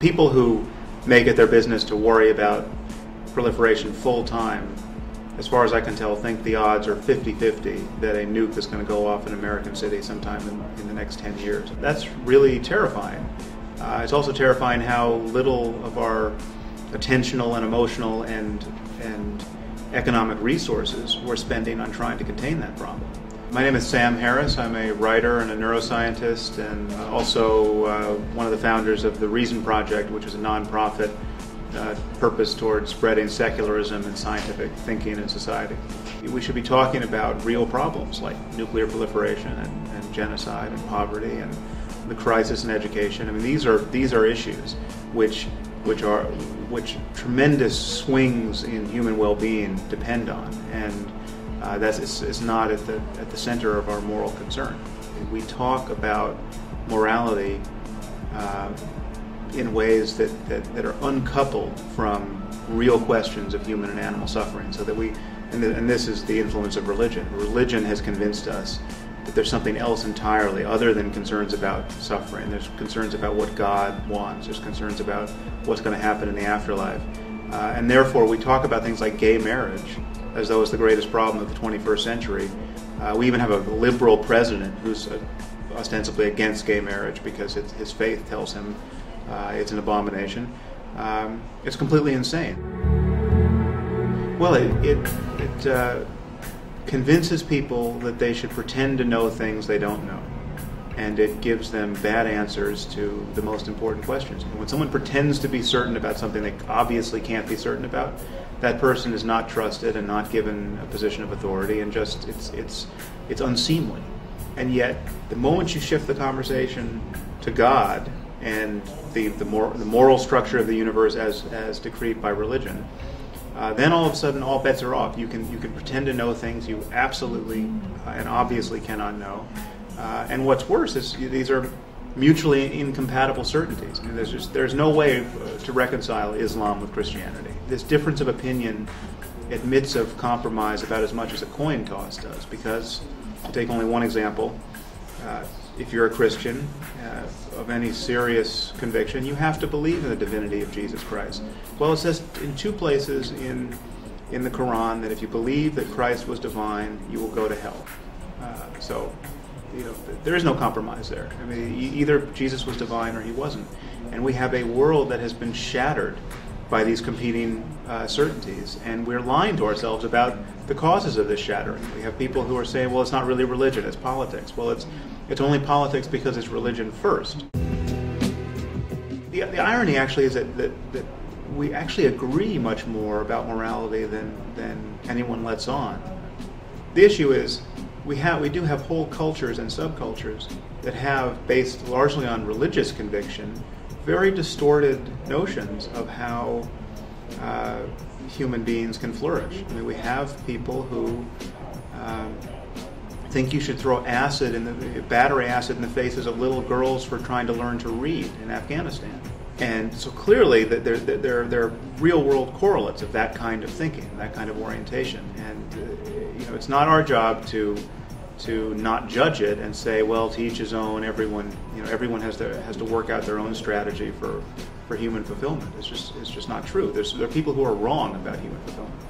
People who make it their business to worry about proliferation full time, as far as I can tell, think the odds are 50-50 that a nuke is going to go off in an American city sometime in the next 10 years. That's really terrifying. It's also terrifying how little of our attentional and emotional and economic resources we're spending on trying to contain that problem. My name is Sam Harris. I'm a writer and a neuroscientist, and also one of the founders of the Reason Project, which is a nonprofit purpose towards spreading secularism and scientific thinking in society. We should be talking about real problems like nuclear proliferation and genocide and poverty and the crisis in education. I mean, these are issues which tremendous swings in human well-being depend on, and it's not at the center of our moral concern. We talk about morality in ways that are uncoupled from real questions of human and animal suffering. So that and this is the influence of religion. Religion has convinced us that there's something else entirely other than concerns about suffering. There's concerns about what God wants. There's concerns about what's going to happen in the afterlife. And therefore we talk about things like gay marriage as though it's the greatest problem of the 21st century. We even have a liberal president who's ostensibly against gay marriage because his faith tells him it's an abomination. It's completely insane. Well, it convinces people that they should pretend to know things they don't know, and it gives them bad answers to the most important questions. And when someone pretends to be certain about something they obviously can't be certain about, that person is not trusted and not given a position of authority, and just it's unseemly. And yet, the moment you shift the conversation to God and the moral structure of the universe as decreed by religion, then all of a sudden all bets are off. You can pretend to know things you absolutely and obviously cannot know. And what's worse is these are mutually incompatible certainties. I mean, there's no way to reconcile Islam with Christianity. This difference of opinion admits of compromise about as much as a coin toss does, because, to take only one example, if you're a Christian of any serious conviction, you have to believe in the divinity of Jesus Christ. Well, it says in two places in the Quran that if you believe that Christ was divine, you will go to hell. So, there is no compromise there. I mean, either Jesus was divine or he wasn't. And we have a world that has been shattered by these competing certainties, and we're lying to ourselves about the causes of this shattering. We have people who are saying, well, it's not really religion, it's politics. Well, it's only politics because it's religion first. The irony actually is that we actually agree much more about morality than anyone lets on. The issue is we do have whole cultures and subcultures that have, based largely on religious conviction, very distorted notions of how human beings can flourish. I mean, we have people who think you should throw battery acid in the faces of little girls for trying to learn to read in Afghanistan. And so clearly there are real-world correlates of that kind of thinking, that kind of orientation. And it's not our job to not judge it and say, well, to each his own. Everyone has to work out their own strategy for human fulfillment. It's just not true. There are people who are wrong about human fulfillment.